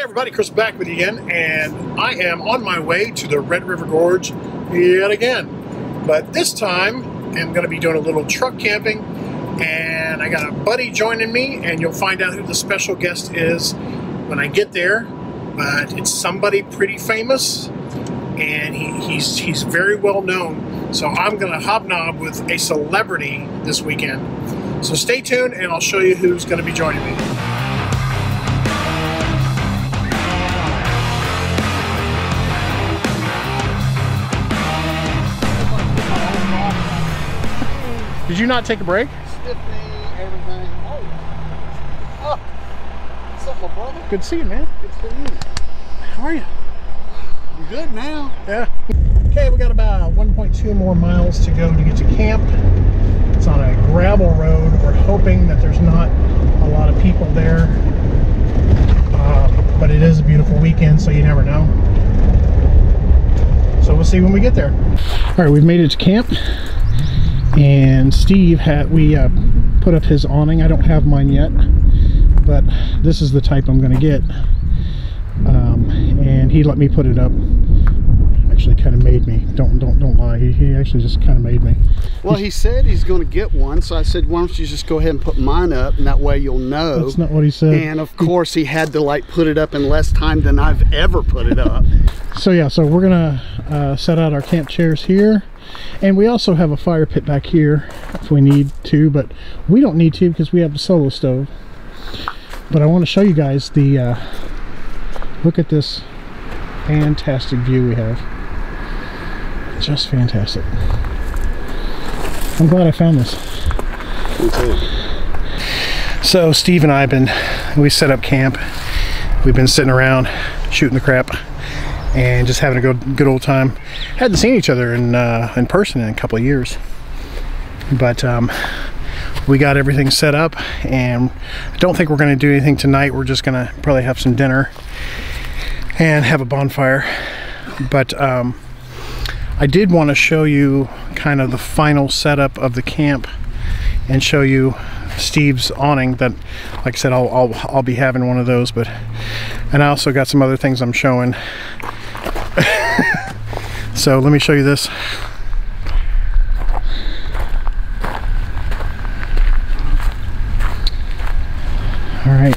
everybody, Chris back with you again, and I am on my way to the Red River Gorge yet again. But this time, I'm going to be doing a little truck camping, and I got a buddy joining me, and you'll find out who the special guest is when I get there. But it's somebody pretty famous, and he's very well known. So I'm going to hobnob with a celebrity this weekend. So stay tuned, and I'll show you who's going to be joining me. Did you not take a break? Stiffening, everything. Oh, what's up, my brother? Good to see you, man. Good to see you. How are you? I'm good now. Yeah. Okay, we got about 1.2 more miles to go to get to camp. It's on a gravel road. We're hoping that there's not a lot of people there, but it is a beautiful weekend, so you never know. So we'll see when we get there. All right, we've made it to camp. And Steve put up his awning. I don't have mine yet, but this is the type I'm going to get. And he let me put it up. Actually, kind of made me. Don't lie. He actually just kind of made me. Well, he said he's going to get one, so I said, why don't you just go ahead and put mine up, and that way you'll know. That's not what he said. And of course, he had to like put it up in less time than I've ever put it up. So yeah, so we're gonna set out our camp chairs here. And we also have a fire pit back here if we need to, but we don't need to because we have the Solo Stove. But I want to show you guys the look at this fantastic view we have. Just fantastic. I'm glad I found this. Me too. So Steve and we set up camp. We've been sitting around shooting the crap and just having a good old time. Hadn't seen each other in person in a couple of years, but we got everything set up, and I don't think we're going to do anything tonight. We're just going to probably have some dinner and have a bonfire. But I did want to show you kind of the final setup of the camp and show you Steve's awning. That, like I said, I'll be having one of those, and I also got some other things I'm showing. So let me show you this. All right,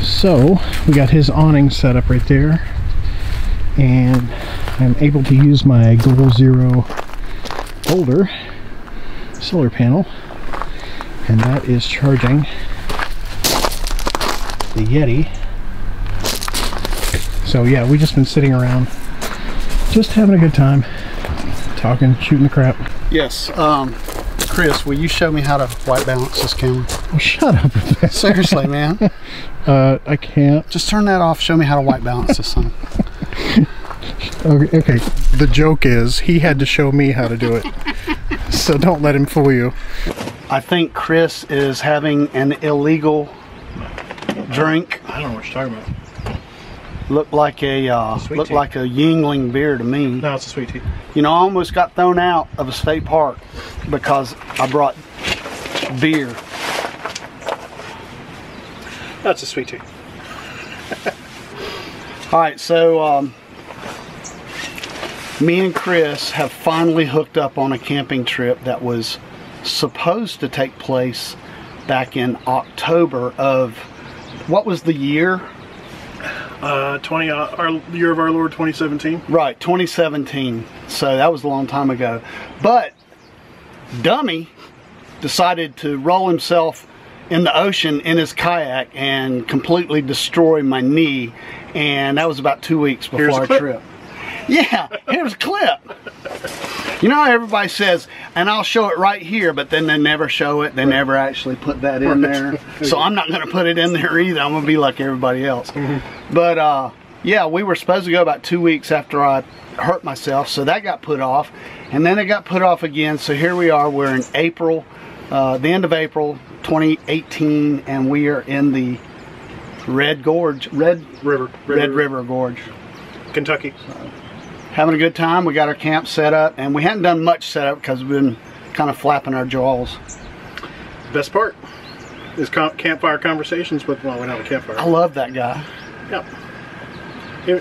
so we got his awning set up right there, and I'm able to use my Goal Zero Boulder solar panel, and that is charging the Yeti. So yeah, we just been sitting around just having a good time, talking, shooting the crap. Yes. Chris, will you show me how to white balance this camera? Oh, shut up. Seriously, man. I can't. Just turn that off. Show me how to white balance this thing. Okay. The joke is he had to show me how to do it. So don't let him fool you. I think Chris is having an illegal drink. I don't know what you're talking about. Looked like a Yingling beer to me. No, it's a sweet tea. You know, I almost got thrown out of a state park because I brought beer. That's a sweet tea. All right, so me and Chris have finally hooked up on a camping trip that was supposed to take place back in October of, what was the year? Our year of our Lord 2017. Right, 2017. So that was a long time ago. But Dummy decided to roll himself in the ocean in his kayak and completely destroy my knee. And that was about 2 weeks before our trip. Yeah, here's a clip. You know how everybody says, and I'll show it right here, but then they never show it. They never actually put that in there. So I'm not going to put it in there either. I'm going to be like everybody else. But yeah, we were supposed to go about 2 weeks after I hurt myself. So that got put off. And then it got put off again. So here we are. We're in April, the end of April 2018. And we are in the Red River Gorge, Kentucky. So, having a good time. We got our camp set up, and we hadn't done much setup because we've been kind of flapping our jaws. Best part is campfire conversations with, well, we don't have a campfire. I love that guy. Yep.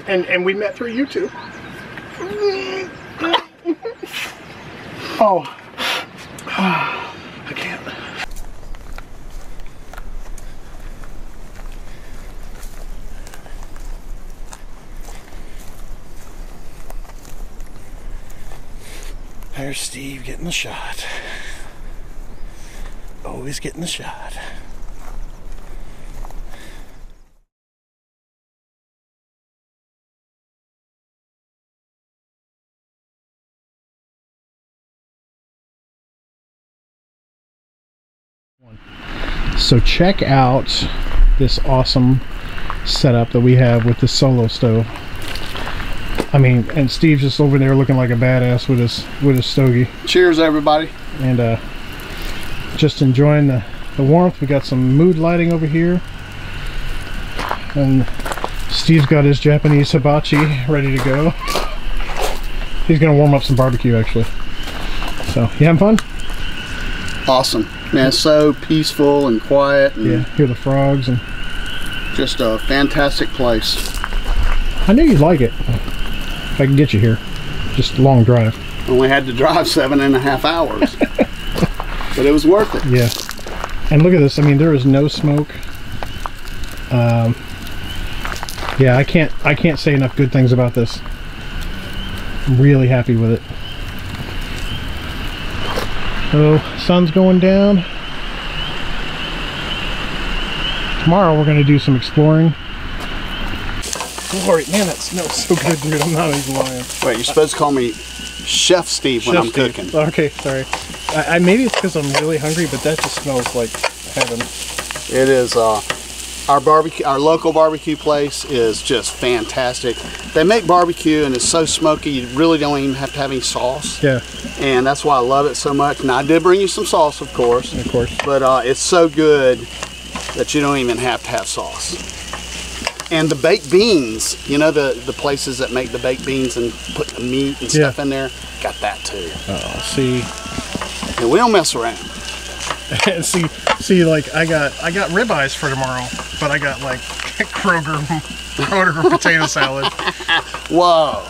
And we met through YouTube. Oh. I can't. There's Steve getting the shot. Always getting the shot. So check out this awesome setup that we have with the Solo stove. I mean, and Steve's just over there looking like a badass with his stogie. Cheers, everybody. And just enjoying the warmth. We got some mood lighting over here. And Steve's got his Japanese hibachi ready to go. He's gonna warm up some barbecue actually. So, you having fun? Awesome. Man, it's so peaceful and quiet. And yeah, hear the frogs and just a fantastic place. I knew you'd like it. If I can get you here. Just a long drive. Only had to drive 7.5 hours. But it was worth it. Yeah. And look at this. I mean, there is no smoke. Yeah, I can't say enough good things about this. I'm really happy with it. So, sun's going down. Tomorrow we're going to do some exploring. Glory, man, that smells so good, dude. I'm not even lying. Wait, you're supposed to call me Chef Steve when I'm cooking. Okay, sorry. I maybe it's because I'm really hungry, but that just smells like heaven. It is. Our local barbecue place is just fantastic. They make barbecue and it's so smoky you really don't even have to have any sauce. Yeah. And that's why I love it so much. Now I did bring you some sauce, of course. Of course. But it's so good that you don't even have to have sauce. And the baked beans, you know the places that make the baked beans and put the meat and stuff in there, got that too. Oh, see. And we don't mess around. see, like I got ribeyes for tomorrow, but I got like Kroger potato salad. Whoa.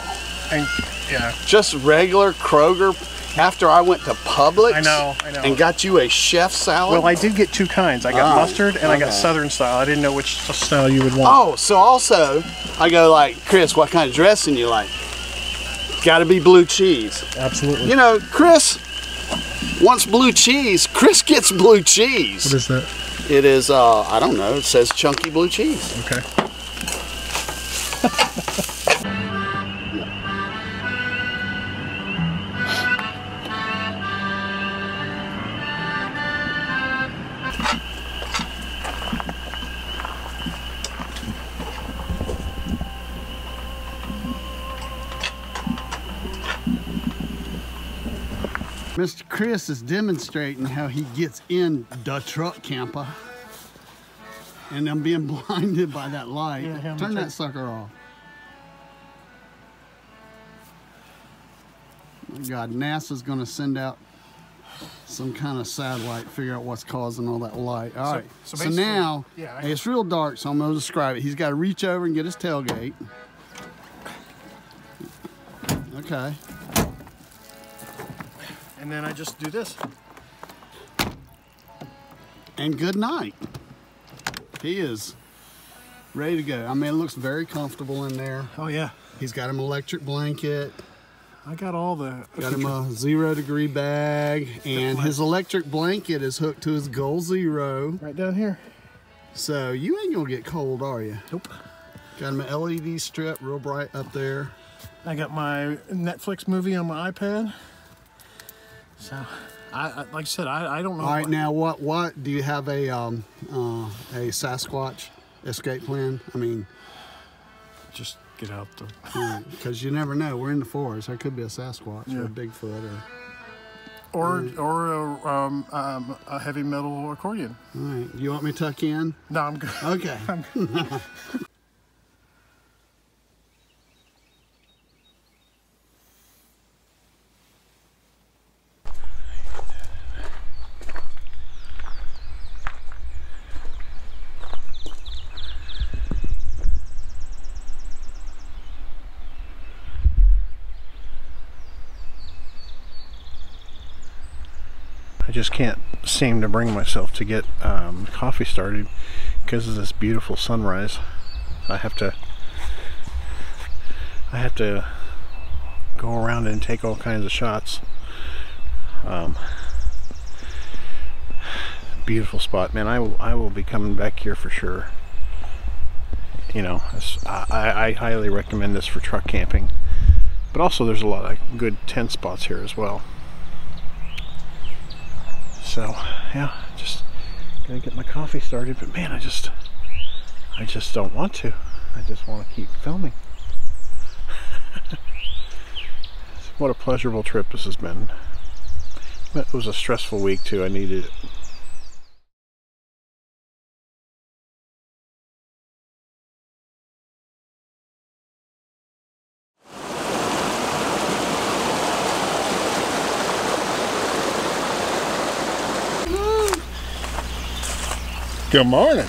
And yeah. Just regular Kroger. After I went to Publix, I know. and got you a chef salad. Well, I did get two kinds. I got mustard and I got Southern style. I didn't know which style you would want. Oh, so also, I go like, Chris, what kind of dressing you like? Got to be blue cheese. Absolutely. You know, Chris wants blue cheese. Chris gets blue cheese. What is that? It is, I don't know. It says chunky blue cheese. Okay. Mr. Chris is demonstrating how he gets in the truck camper. And I'm being blinded by that light. Yeah, turn that sucker off. Oh God, NASA's gonna send out some kind of satellite, figure out what's causing all that light. All right, so now, it's real dark, so I'm gonna describe it. He's gotta reach over and get his tailgate. Okay. And then I just do this. And good night. He is ready to go. I mean, it looks very comfortable in there. Oh yeah. He's got him an electric blanket. I got all the... Got him a 0-degree bag. And his electric blanket is hooked to his Goal Zero. Right down here. So you ain't gonna get cold, are you? Nope. Got him an LED strip, real bright up there. I got my Netflix movie on my iPad. So, like I said, I don't know. All right, now what do you have a Sasquatch escape plan? I mean, just get out the. Because you never know. We're in the forest. There could be a Sasquatch or a Bigfoot or a heavy metal accordion. All right, you want me to tuck in? No, I'm good. Okay. I'm good. I just can't seem to bring myself to get coffee started because of this beautiful sunrise. I have to go around and take all kinds of shots. Beautiful spot, man. I will be coming back here for sure. You know, I highly recommend this for truck camping, but also there's a lot of good tent spots here as well. So yeah, just gonna get my coffee started, but man, I just don't want to. I just want to keep filming. What a pleasurable trip this has been. It was a stressful week too. I needed it. Good morning.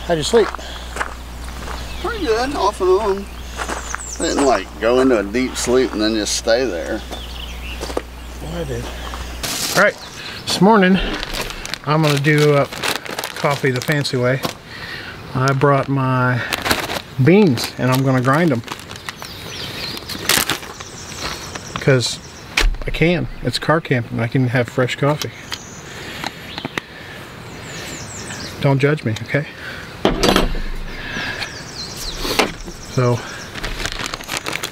How'd you sleep? Pretty good, off and on. I didn't like go into a deep sleep and then just stay there. Well, I did. All right, this morning I'm gonna do coffee the fancy way. I brought my beans and I'm gonna grind them because I can. It's car camping. I can have fresh coffee. Don't judge me, okay? So,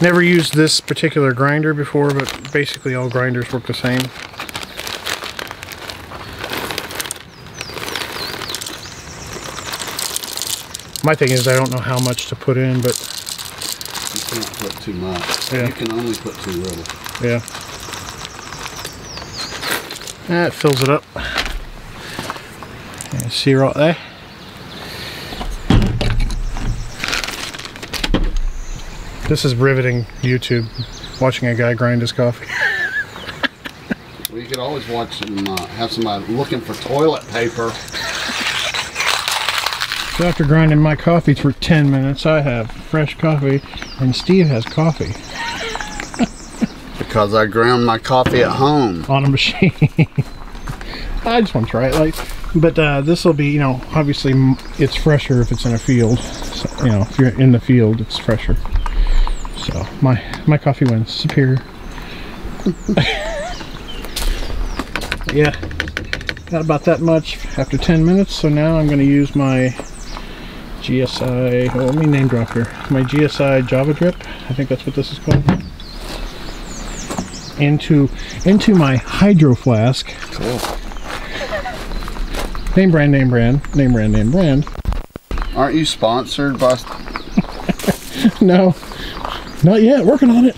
never used this particular grinder before, but basically all grinders work the same. My thing is I don't know how much to put in, but you can't put too much. Yeah. You can only put too little. Yeah. That fills it up. See right there? This is riveting YouTube, watching a guy grind his coffee. Well, you could always watch them, have somebody looking for toilet paper. So after grinding my coffee for 10 minutes, I have fresh coffee, and Steve has coffee. Because I ground my coffee at home. On a machine. I just want to try it, but this will be, you know, obviously it's fresher if it's in a field. So, you know, if you're in the field, it's fresher. So my coffee wins. Superior. Yeah, got about that much after 10 minutes. So now I'm going to use my GSI. Oh, let me name drop here. My GSI Java Drip. I think that's what this is called. Into my hydro flask. Cool. Name brand, name brand, name brand, name brand. Aren't you sponsored by... No, not yet. Working on it.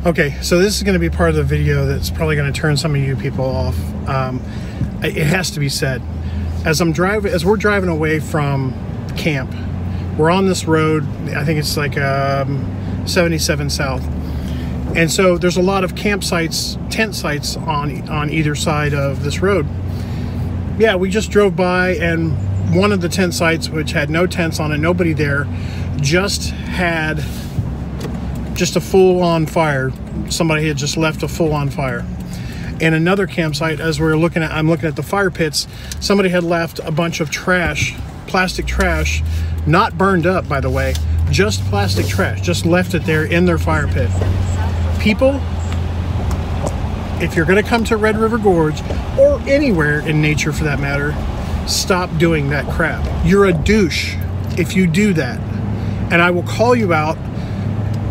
Okay, so this is going to be part of the video that's probably going to turn some of you people off. It has to be said. As we're driving away from camp, we're on this road. I think it's like 77 South, and so there's a lot of campsites, tent sites on either side of this road. Yeah, we just drove by, and one of the tent sites, which had no tents on it, nobody there, just had a full-on fire. Somebody had just left a full-on fire. And another campsite, as I'm looking at the fire pits, somebody had left a bunch of trash, plastic trash, not burned up, by the way, just plastic trash, just left it there in their fire pit. People, if you're going to come to Red River Gorge, or anywhere in nature for that matter, stop doing that crap. You're a douche if you do that. And I will call you out.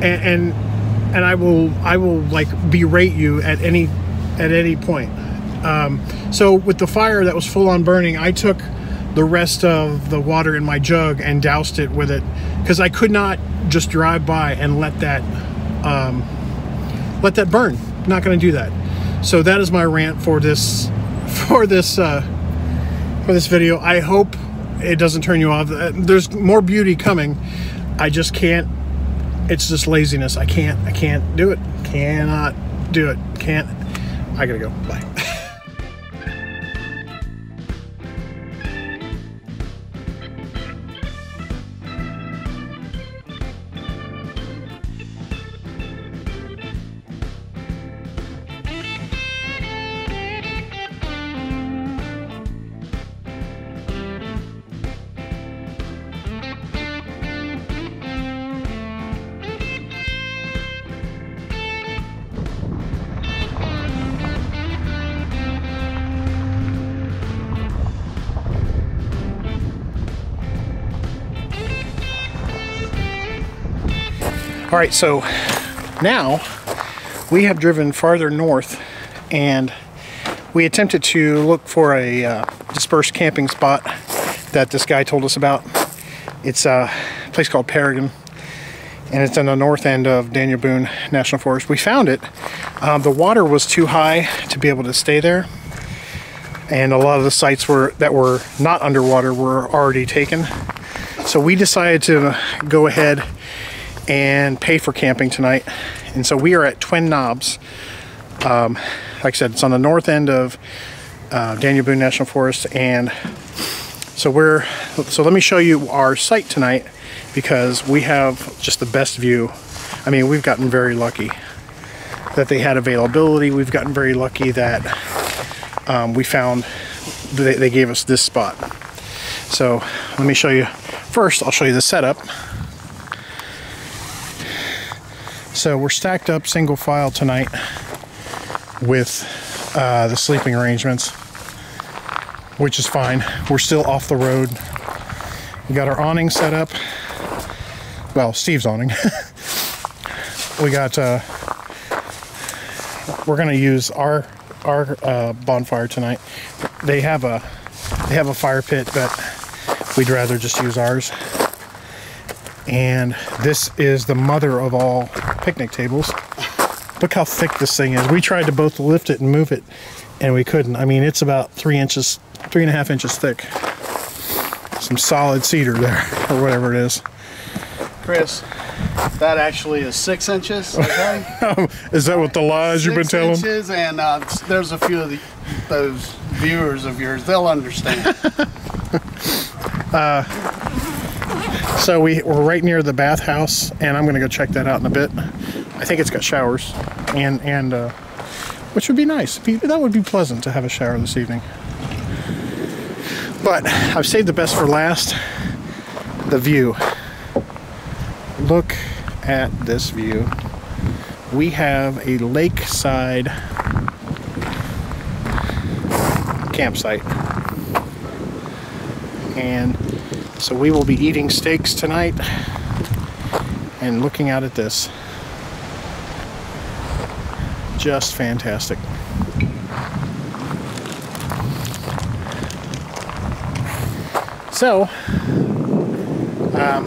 And and I will like berate you at any point. So with the fire that was full on burning, I took the rest of the water in my jug and doused it with it, because I could not just drive by and let that burn. Not going to do that. So that is my rant for this video. I hope it doesn't turn you off. There's more beauty coming. I just can't. It's just laziness. I can't do it. Cannot do it. Can't. I gotta go. Bye. All right, so now we have driven farther north, and we attempted to look for a dispersed camping spot that this guy told us about. It's a place called Paragon, and it's on the north end of Daniel Boone National Forest. We found it. The water was too high to be able to stay there, and a lot of the sites that were not underwater were already taken. So we decided to go ahead and pay for camping tonight, and so we are at Twin Knobs. Like I said, it's on the north end of Daniel Boone National Forest, and so let me show you our site tonight, because we have just the best view. I mean, we've gotten very lucky that they had availability. We've gotten very lucky that we found they gave us this spot. So let me show you. First, I'll show you the setup. So we're stacked up single file tonight with the sleeping arrangements, which is fine. We're still off the road. We got our awning set up. Well, Steve's awning. We got, we're gonna use our bonfire tonight. They have a fire pit, but we'd rather just use ours. And this is the mother of all picnic tables. Look how thick this thing is. We tried to both lift it and move it, and we couldn't. I mean, it's about 3.5 inches thick. Some solid cedar there, or whatever it is. Chris, that actually is 6 inches. Okay. Is that what the lies you've been telling? 6 inches, and there's a few of those viewers of yours. They'll understand. So we're right near the bathhouse, and I'm going to go check that out in a bit. I think it's got showers, and which would be nice. That would be pleasant to have a shower this evening. But I've saved the best for last. The view. Look at this view. We have a lakeside campsite, and so we will be eating steaks tonight and looking out at this. Just fantastic. So, I'm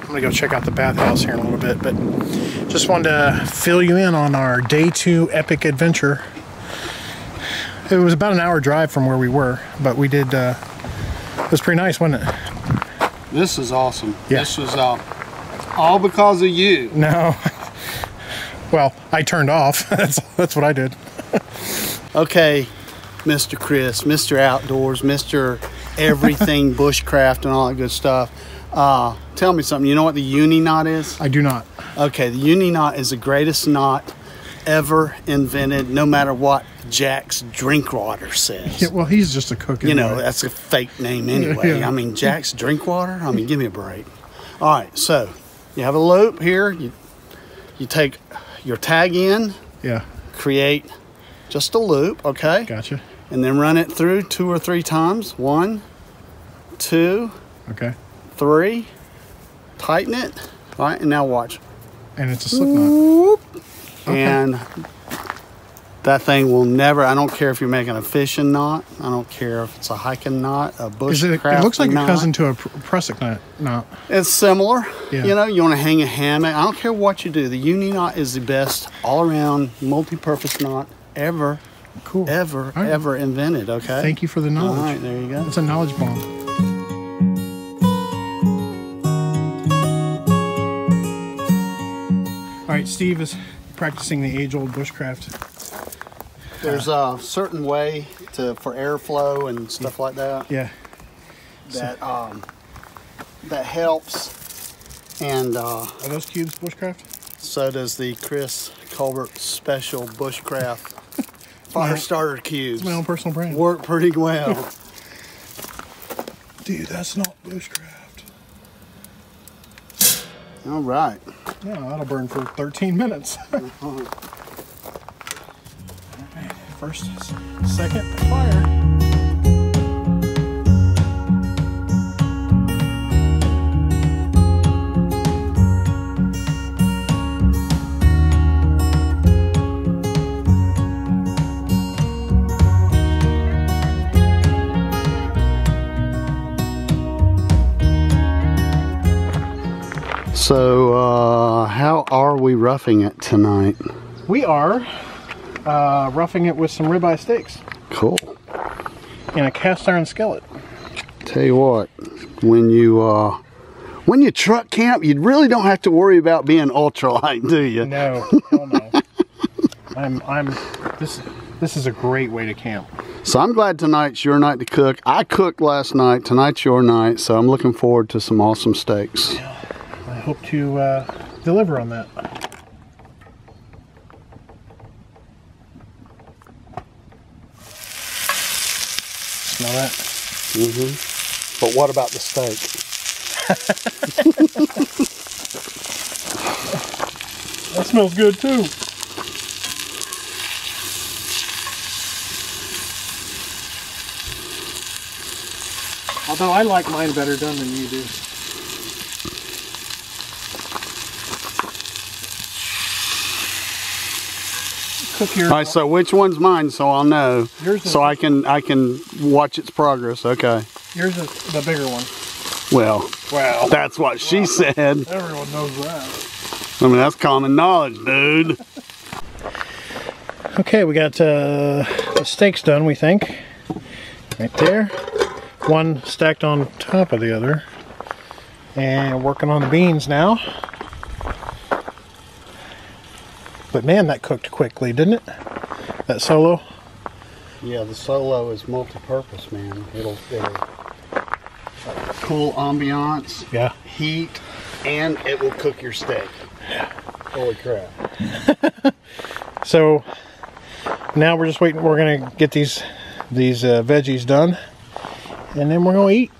gonna go check out the bathhouse here in a little bit, but just wanted to fill you in on our day 2 epic adventure. It was about an hour drive from where we were, but we did, it was pretty nice, wasn't it? This is awesome. Yeah. This was all because of you. No. Well, I turned off. That's what I did. Okay, Mr. Chris, Mr. Outdoors, Mr. Everything Bushcraft and all that good stuff. Tell me something. You know what the uni knot is? I do not. Okay, the uni knot is the greatest knot ever invented, no matter what Jack's Drinkwater says. Yeah, well, he's just a cook. You know, anyway. that's a fake name anyway. Yeah. I mean, Jack's Drinkwater? I mean, give me a break. All right, so you have a loop here. You take your tag in. Yeah. Create just a loop, okay? Gotcha. And then run it through 2 or 3 times. 1, 2, Okay. 3. Tighten it. All right, and now watch. And it's a slip knot. Okay. And that thing will never, I don't care if you're making a fishing knot. I don't care if it's a hiking knot, a bushcraft It looks like knot. a cousin to a prusik knot. It's similar. Yeah. You know, you want to hang a hammock. I don't care what you do. The uni knot is the best all-around multi-purpose knot ever, ever invented, okay? Thank you for the knowledge. All right, there you go. It's a knowledge bomb. All right, Steve is practicing the age-old bushcraft. There's a certain way for airflow and stuff like that. Yeah. That helps. And Are those cubes bushcraft? so does the Chris Colbert Special Bushcraft Fire Starter Cubes. It's my own personal brand. Work pretty well. Dude, that's not bushcraft. All right. Yeah, that'll burn for 13 minutes. First, second, fire. So, how are we roughing it tonight? We are roughing it with some ribeye steaks. Cool. In a cast iron skillet. Tell you what, when you truck camp, you really don't have to worry about being ultralight, do you? No, hell no. This is a great way to camp. So I'm glad tonight's your night to cook. I cooked last night. Tonight's your night, so I'm looking forward to some awesome steaks. Yeah, I hope to deliver on that. Smell that? Mm-hmm. But what about the steak? That smells good too. Although I like mine better done than you do. Cook your. All right, so which one's mine, so I'll know, Yours is so I can watch its progress. Okay. Yours is the bigger one. Well, Wow. that's what she said. Everyone knows that. I mean, that's common knowledge, dude. Okay, we got the steaks done, we think. Right there. One stacked on top of the other. And working on the beans now. But man, that cooked quickly, didn't it? That Solo. Yeah, the Solo is multi-purpose, man. It'll cool ambiance, Yeah. heat, and it will cook your steak. Holy crap. So now we're just waiting. We're gonna get these veggies done, and then we're gonna eat.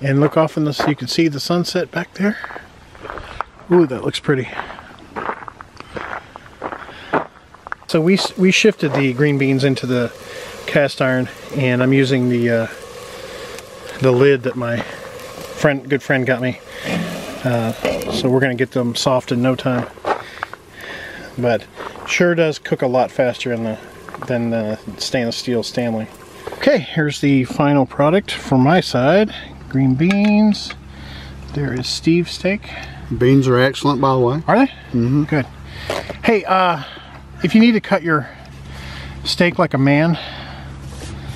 And look off in this. You can see the sunset back there. Ooh, that looks pretty. So we shifted the green beans into the cast iron, and I'm using the lid that my good friend got me. So we're gonna get them soft in no time. But sure does cook a lot faster than the stainless steel Stanley. Okay, here's the final product from my side. Green beans. There is Steve's steak. Beans are excellent, by the way. Are they? Mm-hmm. Good. Hey, if you need to cut your steak like a man.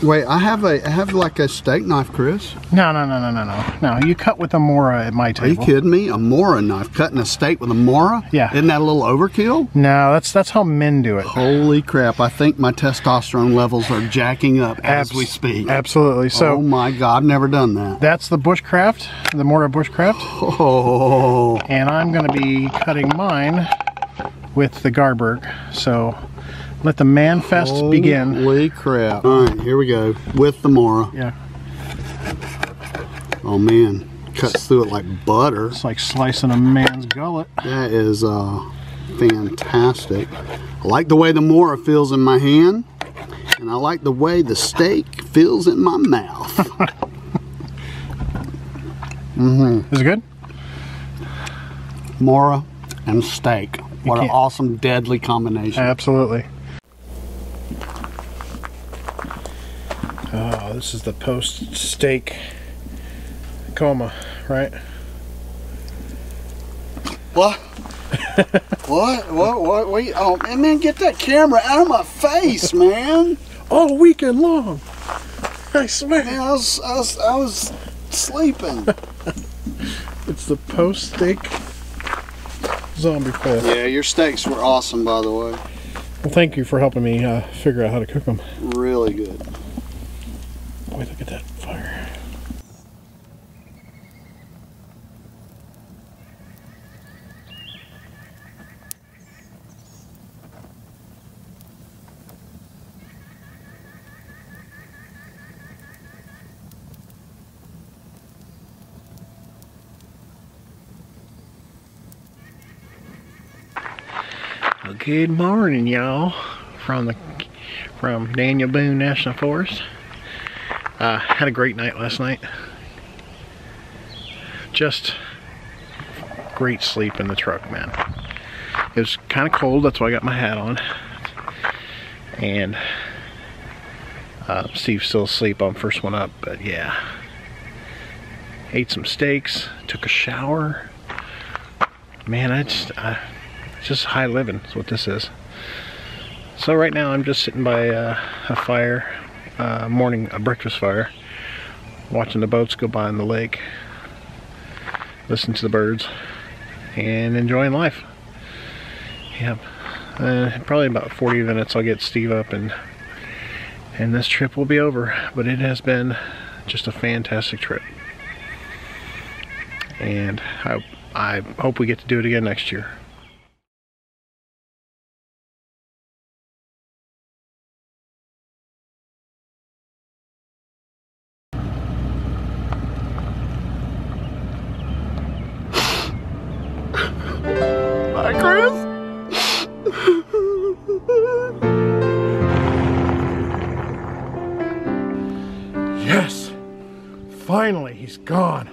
Wait, I have like a steak knife, Chris. No. You cut with a Mora at my table. Are you kidding me? A Mora knife, cutting a steak with a Mora? Yeah. Isn't that a little overkill? No, that's how men do it. Holy crap! I think my testosterone levels are jacking up as we speak. Absolutely. So. Oh my God, I've never done that. That's the bushcraft, the Mora bushcraft. Oh. And I'm going to be cutting mine with the Garberg. So let the man fest begin. Holy crap. All right, here we go. With the Mora. Yeah. Oh man, cuts through it like butter. It's like slicing a man's gullet. That is fantastic. I like the way the Mora feels in my hand, and I like the way the steak feels in my mouth. Is it good? Mora and steak. What an awesome, deadly combination. Absolutely. Oh, this is the post-steak coma, right? What? What? Wait, oh, man, get that camera out of my face, man. All weekend long. I swear. Man, I was sleeping. It's the post-steak zombie fest. Yeah, your steaks were awesome, by the way. Well, thank you for helping me figure out how to cook them. Really good. Boy, look at that fire. Well, good morning, y'all, from Daniel Boone National Forest. Had a great night last night. Just great sleep in the truck, man. It was kind of cold, that's why I got my hat on. And Steve's still asleep on first one up, but yeah. Ate some steaks, took a shower. Man, it's just high living is what this is. So right now I'm just sitting by a fire, a breakfast fire, watching the boats go by on the lake, listening to the birds, and enjoying life. Yep. Probably about 40 minutes I'll get Steve up and this trip will be over. But it has been just a fantastic trip. And I hope we get to do it again next year. Bye, Chris. Yes! Finally, he's gone.